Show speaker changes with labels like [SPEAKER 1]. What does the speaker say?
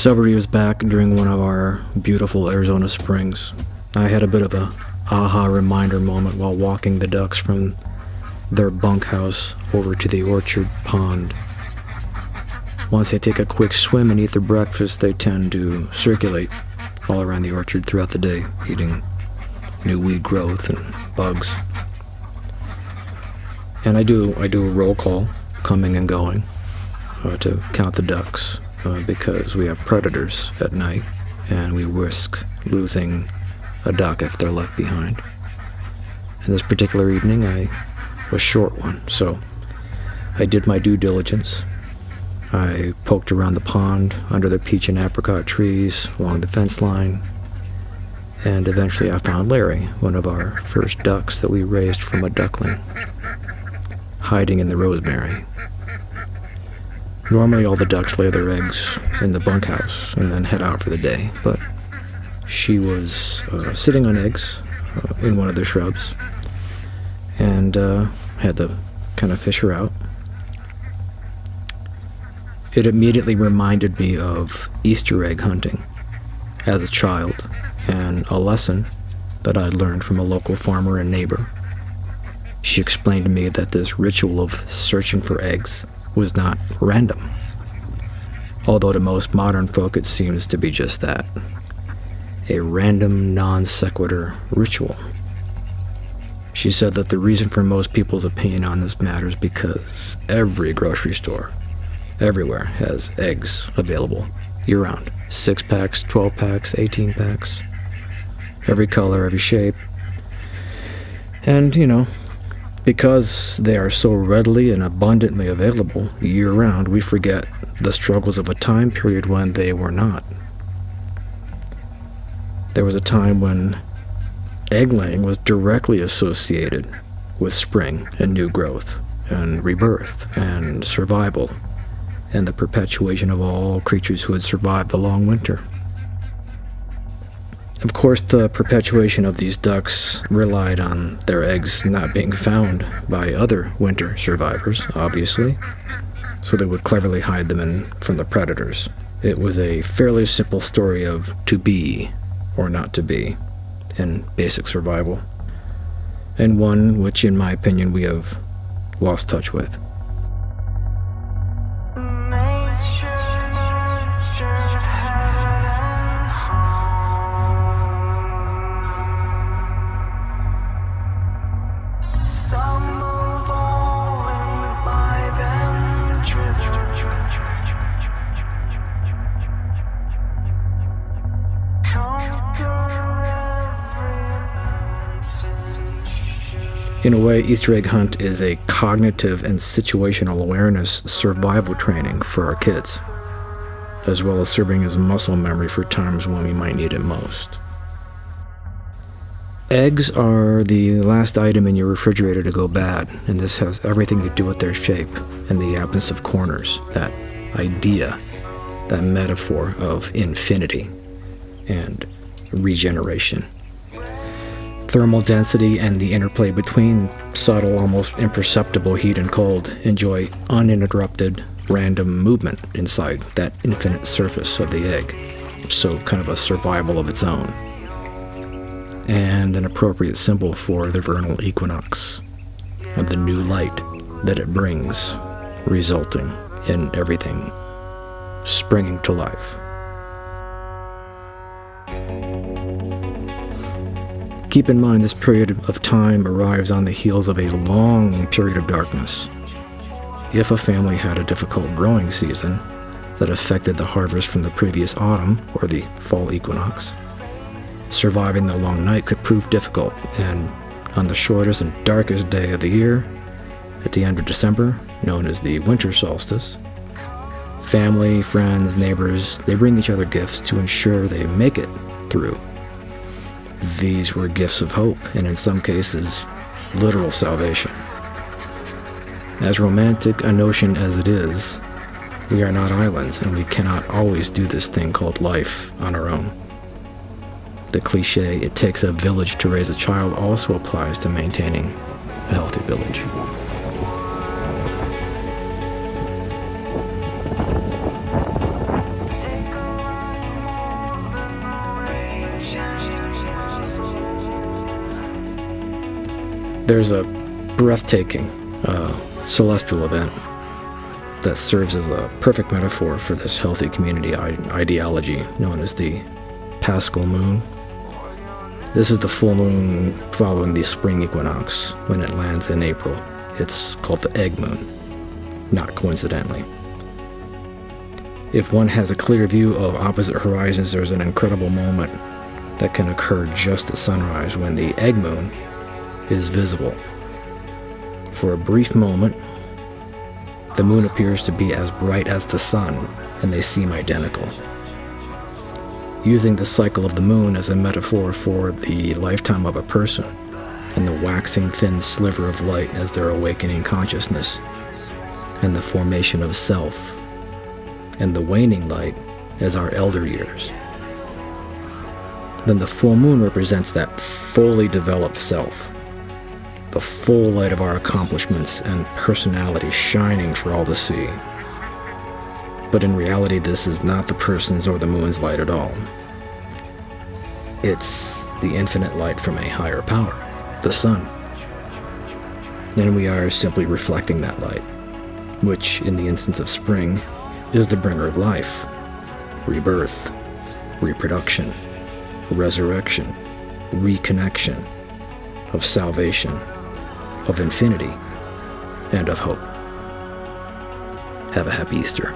[SPEAKER 1] Several years back, during one of our beautiful Arizona springs, I had a bit of a aha reminder moment while walking the ducks from their bunkhouse over to the orchard pond. Once they take a quick swim and eat their breakfast, they tend to circulate all around the orchard throughout the day, eating new weed growth and bugs. And I do a roll call, coming and going, to count the ducks, because we have predators at night, and we risk losing a duck if they're left behind. And this particular evening, I was short one, so I did my due diligence. I poked around the pond, under the peach and apricot trees, along the fence line, and eventually I found Larry, one of our first ducks that we raised from a duckling, hiding in the rosemary. Normally all the ducks lay their eggs in the bunkhouse and then head out for the day, but she was sitting on eggs in one of the shrubs, and had to kind of fish her out. It immediately reminded me of Easter egg hunting as a child, and a lesson that I'd learned from a local farmer and neighbor. She explained to me that this ritual of searching for eggs was not random, although to most modern folk it seems to be just that, a random non sequitur ritual. She said that the reason for most people's opinion on this matter is because every grocery store, everywhere, has eggs available year-round. 6-packs, 12-packs, 18-packs, every color, every shape. And, because they are so readily and abundantly available year-round, we forget the struggles of a time period when they were not. There was a time when egg-laying was directly associated with spring and new growth and rebirth and survival and the perpetuation of all creatures who had survived the long winter. Of course, the perpetuation of these ducks relied on their eggs not being found by other winter survivors, obviously, so they would cleverly hide them from the predators. It was a fairly simple story of to be or not to be in basic survival, and one which, in my opinion, we have lost touch with. In a way, Easter egg hunt is a cognitive and situational awareness survival training for our kids, as well as serving as muscle memory for times when we might need it most. Eggs are the last item in your refrigerator to go bad, and this has everything to do with their shape and the absence of corners, that idea, that metaphor of infinity and regeneration. Thermal density and the interplay between subtle, almost imperceptible heat and cold enjoy uninterrupted, random movement inside that infinite surface of the egg, so kind of a survival of its own, and an appropriate symbol for the vernal equinox and the new light that it brings, resulting in everything springing to life. Keep in mind, this period of time arrives on the heels of a long period of darkness. If a family had a difficult growing season that affected the harvest from the previous autumn or the fall equinox, surviving the long night could prove difficult, and on the shortest and darkest day of the year, at the end of December, known as the winter solstice, family, friends, neighbors, they bring each other gifts to ensure they make it through. These were gifts of hope, and in some cases, literal salvation. As romantic a notion as it is, we are not islands, and we cannot always do this thing called life on our own. The cliche, "it takes a village to raise a child," also applies to maintaining a healthy village.
[SPEAKER 2] Take a
[SPEAKER 1] There's a breathtaking celestial event that serves as a perfect metaphor for this healthy community ideology known as the Paschal Moon. This is the full moon following the spring equinox. When it lands in April, it's called the egg moon, not coincidentally. If one has a clear view of opposite horizons, there's an incredible moment that can occur just at sunrise when the egg moon is visible. For a brief moment, the moon appears to be as bright as the sun, and they seem identical. Using the cycle of the moon as a metaphor for the lifetime of a person, and the waxing thin sliver of light as their awakening consciousness, and the formation of self, and the waning light as our elder years. Then the full moon represents that fully developed self, the full light of our accomplishments and personality shining for all to see. But in reality, this is not the person's or the moon's light at all. It's the infinite light from a higher power, the sun. And we are simply reflecting that light, which, in the instance of spring, is the bringer of life, rebirth, reproduction, resurrection, reconnection, of salvation, of infinity, and of hope. Have a happy Easter.